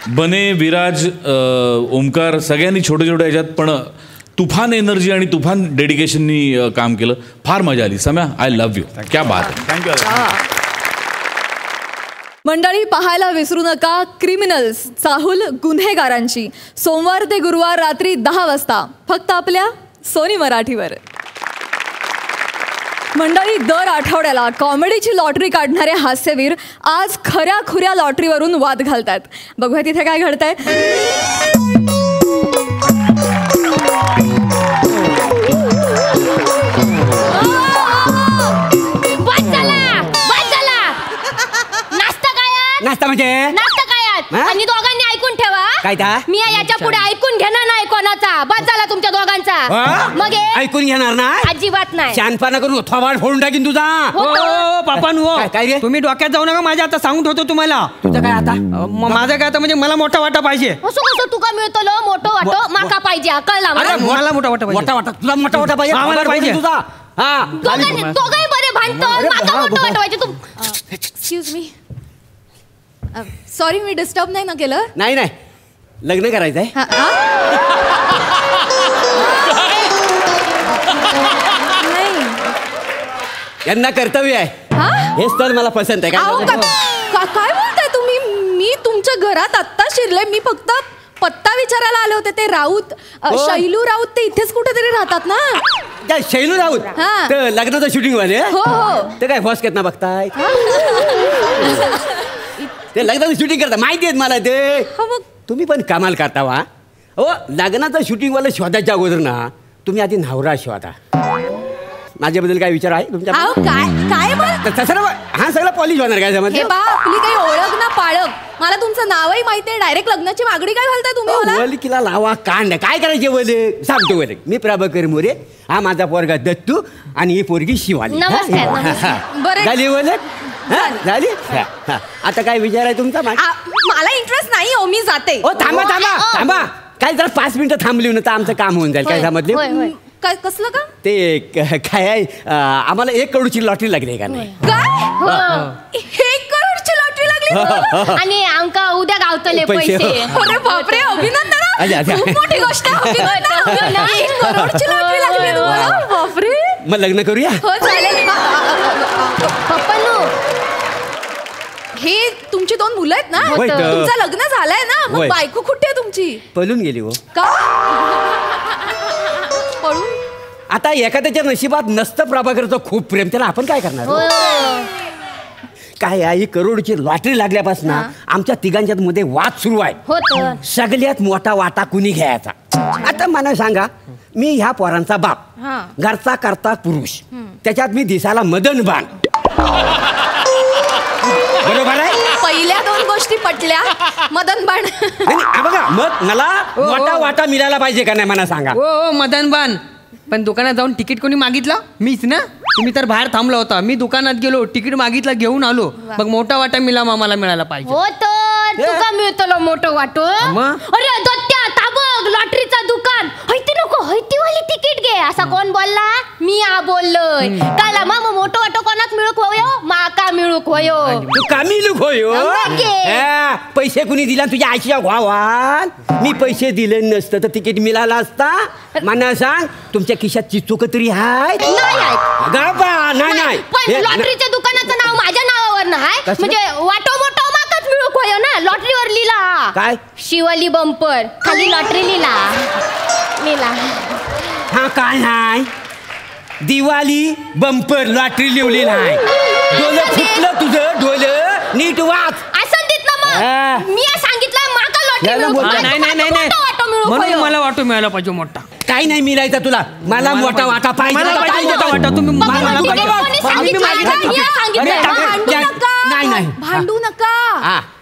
बने, विराज, ओमकार सगळ्यांनी छोट्या छोट्या ह्याच्यात पण तुफान एनर्जी आणि तुफान डेडिकेशननी काम केलं. फार मजा आली. सम्या आय लव्ह यू. क्या बात. थँक्यू. मंडळी पाहायला विसरू नका क्रिमिनल्स, चाहूल गुन्हेगारांची, सोमवार ते गुरुवार रात्री 10 वाजता फक्त आपल्या सोनी मराठीवर. मंडळी दर आठवड्याला कॉमेडीची लॉटरी काढणारे हास्यवीर आज खऱ्या खुऱ्या लॉटरीवरून वाद घालतात. बघूया तिथे काय घडतंय. नाश्ता म्हणजे नाश्ता काय आणि दोघांनी ऐकून ठेवा. काय मी याच्या पुढे ऐकून घेणार नाही कोणाचा. बस झाला तुमच्या दोघांचा. मग ऐकून घेणार ना अजिबात नाही. शानपणा करून थोबाड फोडून टाकीन तुझा. पापान हो काय रे तुम्ही डोक्यात जाऊ नका माझ्या. आता सांगून ठेवतो तुम्हाला. तुझं काय आता? माझं काय आता म्हणजे मला मोठा वाटा पाहिजे. असं कसं तुका मिळतो मोठं वाटो माका पाहिजे. कळला मला मोठा वाटा पाहिजे. मोठा वाटा तुला मोठा वाटा पाहिजे. आम्हाला पाहिजे तुझा. हा दोघंही बरे भांडतो. माका मोठं वाटा पाहिजे. तू एक्सक्यूज मी. सॉरी मी डिस्टर्ब नाही ना केलं? नाही नाही लग्न करायचंय. यांना कर्तव्य आहे. हेच तर मला पसंत आहे. काय बोलताय तुम्ही? मी तुमच्या घरात आत्ता शिरले. मी फक्त पत्ता विचारायला आले होते. ते राऊत शैलू राऊत ते इथेच कुठेतरी राहतात ना. शैलू राऊत लग्नाचं शूटिंग वाले. हो हो. ते काय फॉस ना बघताय. ते लग्नाचं शूटिंग करता माहिती आहेत मला. ते तुम्ही पण कमाल करता वा. हो लग्नाचं शूटिंग वाला शोधायच्या अगोदर ना तुम्ही आधी नवरा शोधा. माझ्याबद्दल काय विचार आहे तुमच्या? काय तसं हा सगळं पॉलिश होणार काय समज. आपली काही ओळख ना पाळख. मला तुमचं नावही माहिती आहे. डायरेक्ट लग्नाची मागणी काय घालताय तुम्ही? वलिकीला लावा कांड. काय करायचे वले सांगतो वले. मी प्रभाकर मोरे. हा माझा पोरगा दत्तू आणि ही पोरगी शिवाली. झाली वले. झाली. आता काय विचार आहे तुमचा? मला इंटरेस्ट नाही हो. मी जाते. थांबा थांबा थांबा. काय जरा 5 मिनिटं थांबली ना तर आमचं काम होऊन जाईल. काय समजले? कसलं का? ते काय आहे आम्हाला 1 करोडची लॉटरी लागली आहे का नाही? काय 1 करोडची लॉटरी लागली? आणि आमका उद्या गावतले पैसे. अरे बापरे अभिनंदन. खूप मोठी गोष्ट. 1 करोडची लॉटरी लागली तुम्हाला. बापरे. मग लग्न करूया. हो चालेल. पप्पांनो हे तुमची 2 मुलं आहेत ना. तुमचं लग्न झालंय ना. मग बायको कुठे आहे तुमची? पळून गेली हो. का पळून? आता एखाद्याच्या नशिबात नसतं प्रभाकरचं खूप प्रेम. त्याला आपण काय करणार? काय आहे 1 करोडची लॉटरी लागल्यापासून आमच्या तिघांच्यात मध्ये वाद सुरू आहे. सगळ्यात मोठा वाटा कुणी घ्यायचा. आता मला सांगा मी ह्या पोरांचा बाप. घरचा करता पुरुष. त्याच्यात मी दिसायला मदन बाण. बरोबर आहे. पहिल्या 2 गोष्टी पटल्या. मदन बाण. बघा मग मला मोठा वाटा मिळायला पाहिजे का नाही मला सांगा. हो मदन बाण. पण दुकानात जाऊन तिकीट कोणी मागितलं? मीच ना. तुम्ही तर बाहेर थांबला होता. मी दुकानात गेलो, तिकीट मागितला, घेऊन आलो. मग मोठा वाटा मला मिळाला पाहिजे. हो तर तुका मिळतो मोठं वाटो. अरे दत्त्या ताबग लॉटरीचा दुकान हैती नको हैतीवाली तिकीट घे असा कोण बोलला? मी बोललोय. काला मामा मोठं वाटो कोणाक मिळूक होयो? माका मिळूक होयो. तू का मिळूक होयो? पैसे कुणी दिला तुझ्या आईच्या भावान? मी पैसे दिले नसतं तर तिकीट मिळाला असता? मला सांग तुमच्या खिशात चिचोक तरी आहे? नाही. पण लॉटरीच्या दुकानाचं नाव माझ्या नावावर नाही म्हणजे वाटो मोठो माकाच मिळूक होयो ना. लॉटरीवर लिहिला काय? शिवाली बंपर खाली लॉटरी लिहिला. हा काय नाही दिवाळी बंपर लॉटरी लिहिली नाही. डोलं फुटलं तुझं डोलं नीट वाच. असं देत ना मग मी सांगितलं माका लॉटरी नाही म्हणून मला वाटो मिळाला पाहिजे मोठा. काही नाही मिळायचा तुला. मला मोठा वाटा पाहिजे. भांडू नका.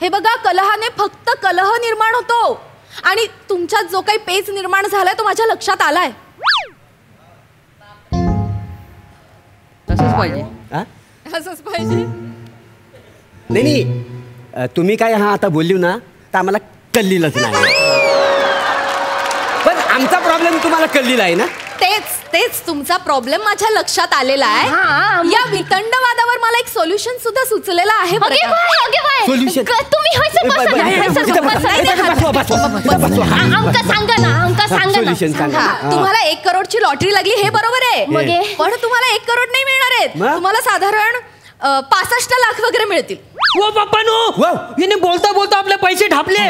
हे बघा कलहाने फक्त कलह निर्माण होतो आणि तुमच्यात जो काही पेच निर्माण झालाय तो माझ्या लक्षात आलाय. तसंच पाहिजे. असंच पाहिजे. नाही तुम्ही काय आता बोलली ना तर आम्हाला कल्लीलच नाही. पण आमचा प्रॉब्लेम तुम्हाला कल्लीला आहे ना. तेच तुमचा प्रॉब्लेम माझ्या लक्षात आलेला आहे. या वितंडवादावर मला एक सोल्युशन सुद्धा सुचलेलं आहे. सोल्युशन तुम्हाला 1 करोडची लॉटरी लागली हे बरोबर आहे. पण तुम्हाला 1 करोड नाही मिळणार आहेत. तुम्हाला साधारण 65 लाख वगैरे मिळतील. ओ बाप्पा नो हिने बोलता बोलता आपले पैसे ढापले.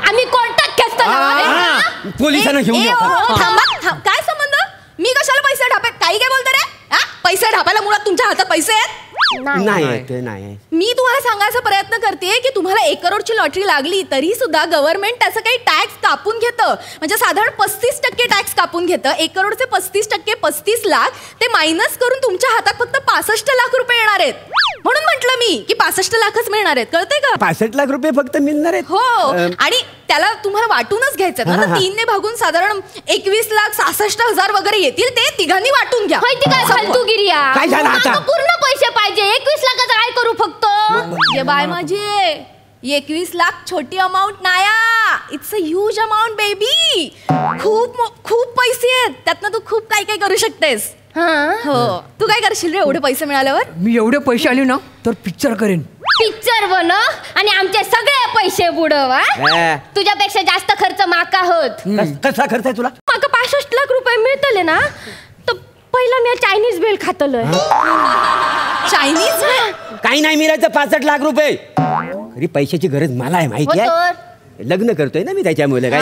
आम्ही कोर्टात खेचतो. पोलिसांना घेऊन काय संबंध? मी कशाला पैसे ढापे? काही काय बोलतो रे? पैसे ढापायला मुळात तुमच्या हातात पैसे आहेत? नाही. मी तुम्हाला सांगायचा प्रयत्न करते की तुम्हाला 1 करोडची लॉटरी लागली तरी सुद्धा गव्हर्नमेंट त्याचं काही टॅक्स कापून घेतं. म्हणजे साधारण 35% टॅक्स कापून घेतं. 1 करोडचे 35% 35 लाख ते मायनस करून तुमच्या हातात फक्त 65 लाख रुपये येणार आहेत. म्हणून म्हटलं मी की 65 लाखच मिळणार आहेत. कळतंय का? 65 लाख रुपये फक्त मिळणार आहेत. हो आणि त्याला तुम्हाला वाटूनच घ्यायचं ना. 3 ने भागून साधारण 21,66,000 वगैरे येतील. ते तिघांनी वाटून घ्या. काय फालतूगिरी काय झालं आता? पूर्ण पैसे पाहिजे. 21 लाखाचं काय करू फक्त? ये बाय माझे 21 लाख छोटी अमाऊंट नाया. It's a huge amount baby. खूप पैसे आहेत. त्यातनं तू खूप काय काय करू शकतेस. हो तू काय करशील रे एवढे पैसे मिळाल्यावर? मी एवढे पैसे आले ना तर पिक्चर करेन. पिक्चर बनव आणि आमचे सगळे पैसे बुडव. तुझ्यापेक्षा जास्त खर्च माका होत. कसा खर्च आहे तुला? माका 65 लाख रुपये मिळतले ना तर पहिला मी चायनीज बेल खातलोय. चायनीज काही नाही मिळायचं 65 लाख रुपये. अरे पैशाची गरज मला आहे माहिती आहे. लग्न करतोय ना मी त्याच्यामुळे. काय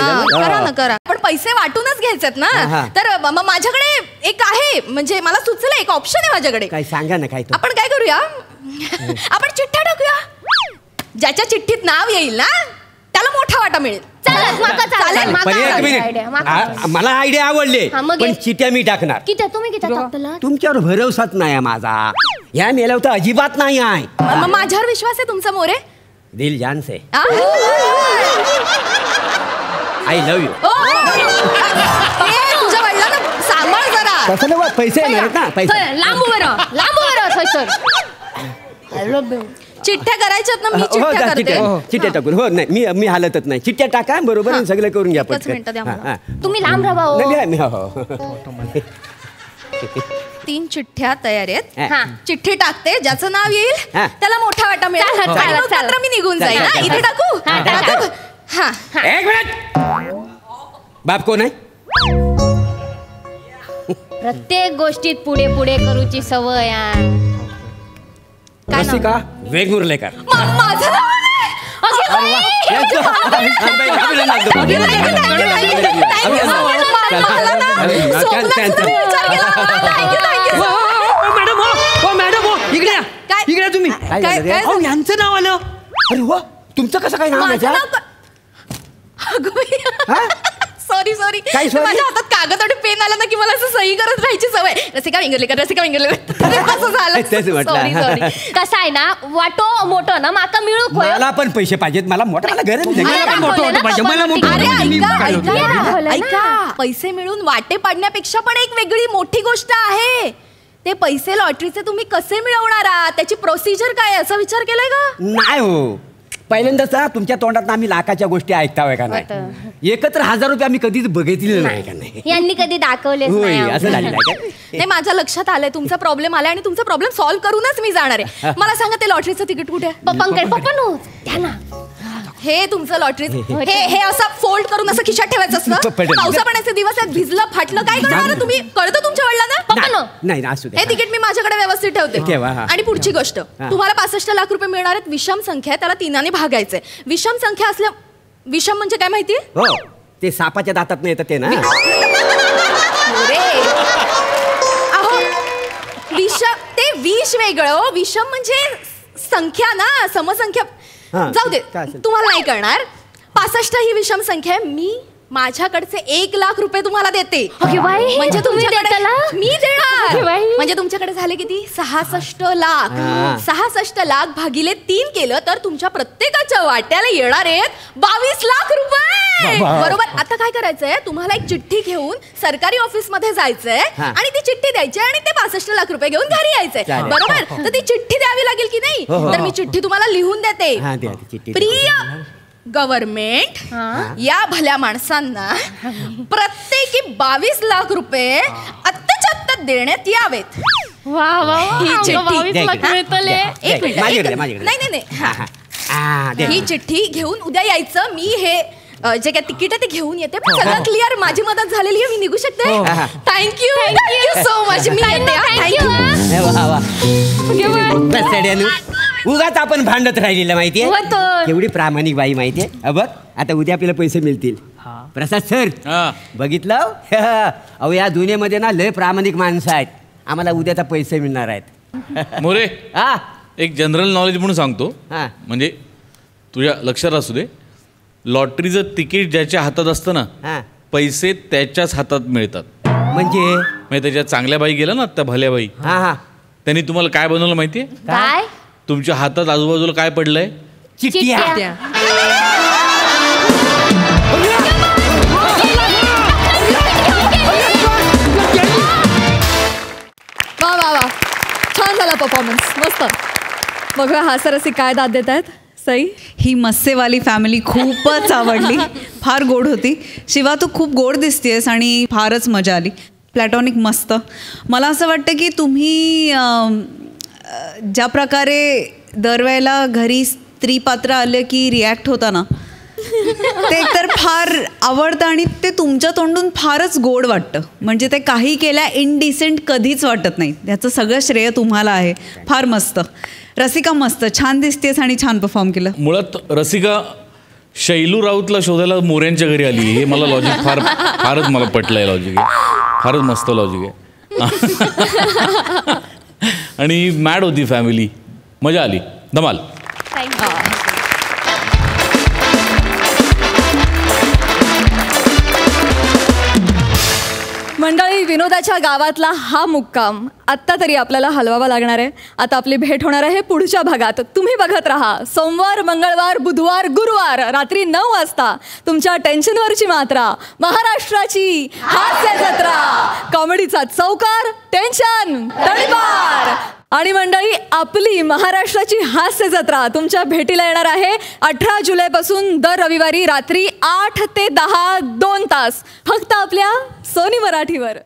करा पण पैसे वाटूनच घ्यायचेत ना. तर माझ्याकडे एक आहे म्हणजे मला सुचलं एक ऑप्शन आहे माझ्याकडे. काय सांगा ना काय. आपण काय करूया आपण चिठ्ठ्या टाकूया. ज्याच्या चिठ्ठीत नाव येईल ना त्याला मोठा वाटा मिळेल. मला आयडिया आवडले पण चिट्या मी टाकणार. तुमच्यावर भरोसाच नाही माझा. ह्या मेला तर अजिबात नाही आहे. माझ्यावर विश्वास आहे तुमचा मोरे. दिल जान से आय लव्ह यू. तुझ्या वडिलांना सांभाळ जरा. कसं पैसे येणार ना पैसे लांब चिठ्ठ्या करायच्यात ना. मी चिठ्ठ्या करते. चिठ्ठ्या टाकून. हो नाही मी हालतच नाही. चिठ्ठ्या टाका बरोबर सगळं करून घ्या. तुम्ही लांब राहा. 3 चिठ्ठ्या तयार आहेत. चिठ्ठी टाकते ज्याचं नाव येईल त्याला मोठा वाटा मिळेल. मी निघून जाईल. इथे टाकू. एक मिनिट. बाप कोण आहे? प्रत्येक गोष्टीत पुढे पुढे करूची सवय. रसिका वेगमुर्लेकर. माझं नाव मॅडम इकडे तुम्ही. यांचं नाव आलं. अरे हो तुमचं कसं काय नाव? सॉरी सॉरी सॉरी काय sorry? माझ्या हातात कागद आणि पेन आला ना की मला असं सही करत राहायची सवय. रसिका विंगरलेकर असं झालं. Sorry sorry. कसं आहे ना वाटो मोठो ना माका मिळू मला पण पैसे पाहिजेत. मला मोठा गरज ऐका, पैसे मिळून वाटे पाडण्यापेक्षा पण एक वेगळी मोठी गोष्ट आहे. ते पैसे लॉटरीचे तुम्ही कसे मिळवणार आहात, त्याची प्रोसिजर काय असं विचार केलाय का? नाही हो, पहिल्यांदाच तुमच्या तोंडात आम्ही लाखाच्या गोष्टी ऐकताय का नाही. एकत्र 1000 रुपये आम्ही कधीच बघितलेलं नाही का नाही. यांनी कधी दाखवले असं झालेलं आहे. नाही, माझ्या लक्षात आलंय तुमचा प्रॉब्लेम आलाय आणि तुमचा प्रॉब्लेम सॉल्व्ह करूनच मी जाणार आहे. मला सांगा ते लॉटरीचं तिकीट कुठे आहे? पप्पा द्या ना. हे तुमचं लॉटरी हे असं फोल्ड करून असं खिशात ठेवायचं असतं. पावसा पाण्याचे दिवस आहेत, भिजलं फाटलं काय करणार तुम्ही? कळतं तुमच्या वडिलांना? नाही असू दे. हे तिकीट मी माझ्याकडे व्यवस्थित ठेवते. आणि पुढची गोष्ट, तुम्हाला 65 लाख रुपये मिळणार आहेत. विषम संख्या आहे, त्याला 3 भागायचंय. विषम संख्या असल्या, विषम म्हणजे काय माहितीये? हो, ते सापाच्या दातात नाही येतं ते ना. अहो ते विष वेगळं, विषम म्हणजे संख्या ना, समसंख्या. जाऊ दे, तुम्हाला नाही करणार. 65 ही विषम संख्या आहे. मी माझ्याकडचे 1 लाख रुपये तुम्हाला देते. म्हणजे तुमच्याकडे मी देणार. म्हणजे तुमच्याकडे झाले किती? 66 लाख. 66 लाख भागिले 3 केलं तर तुमच्या प्रत्येकाच्या वाट्याला येणार आहेत 22 लाख रुपये. बरोबर. आता काय करायचंय, तुम्हाला एक चिठ्ठी घेऊन सरकारी ऑफिस मध्ये जायचंय आणि ती चिठ्ठी द्यायची आणि ते 65 लाख रुपये घेऊन घरी यायचंय. बरोबर. तर ती चिठ्ठी द्यावी लागेल की नाही? तर मी चिठ्ठी तुम्हाला लिहून देते. प्रिय गव्हर्नमेंट, या भल्या माणसांना प्रत्येकी 22 लाख रुपये आत्ताच्या आत्ता देण्यात यावेत. ही चिठ्ठी ही चिठ्ठी घेऊन उद्या यायचं. मी हे जे काय तिकीट आहे ते घेऊन येते. पण सगळं क्लिअर, माझी मदत झालेली आहे, मी निघू शकते. Thank you so much. मी येते. उगाच आपण भांडत राहिलेलं माहितीये. केवढी प्रामाणिक बाई माहितीये. बघ आता उद्या आपल्याला पैसे मिळतील. प्रसाद सर बघितलं, अहो या दुनियेमध्ये ना लय प्रामाणिक माणसं आहेत. आम्हाला उद्याचा पैसे मिळणार आहेत. मोरे, एक जनरल नॉलेज म्हणून सांगतो, म्हणजे तुझ्या लक्षात असू दे. लॉटरीचं तिकीट ज्याच्या हातात असतं ना, पैसे त्याच्याच हातात मिळतात. म्हणजे त्याच्या चांगल्या बाई गेला ना, त्या भल्या बाई, त्यांनी तुम्हाला काय बनवलं माहितीये? काय? तुमच्या हातात आजूबाजूला काय पडलंय? चिठ्ठ्या. वा वा वा, छान झाला परफॉर्मन्स, मस्त. बघूया हास्यरसिक काय दाद देत आहेत. सई, ही मस्सेवाली फॅमिली खूपच आवडली, फार गोड होती. शिवा, तू खूप गोड दिसतेस आणि फारच मजा आली. प्लॅटॉनिक मस्त. मला असं वाटतं की तुम्ही ज्या प्रकारे दरवेळेला घरी स्त्री पात्र आले की रिॲक्ट होता ना, ते एकतर फार आवडतं आणि ते तुमच्या तोंडून फारच गोड वाटतं. म्हणजे ते काही केल्या इनडिसेंट कधीच वाटत नाही. त्याचं सगळं श्रेय तुम्हाला आहे. फार मस्त. रसिका, मस्त, छान दिसतेस आणि छान परफॉर्म केलं. मुळात रसिका शैलू राऊतला शोधायला मोऱ्यांच्या घरी आली. हे मला लॉजिक फारच मला पटलंय. लॉजिक आहे, फारच मस्त लॉजिक आहे. आणि मॅड होती फॅमिली, मजा आली, धमाल. मंडळी, विनोदाच्या गावातला हा मुक्काम आत्ता तरी आपल्याला हलवावा लागणार आहे. आता आपली भेट होणार आहे पुढच्या भागात. तुम्ही बघत राहा सोमवार, मंगळवार, बुधवार, गुरुवार रात्री 9 वाजता तुमच्या टेन्शनवरची मात्रा, महाराष्ट्राची हास्य जत्रा, कॉमेडीचा चौकार, टेन्शन तडीपार. आणि मंडळी, आपली महाराष्ट्राची हास्य जत्रा तुमच्या भेटीला येणार आहे 18 जुलैपासून दर रविवारी रात्री 8 ते 10 2 तास फक्त आपल्या सोनी मराठीवर.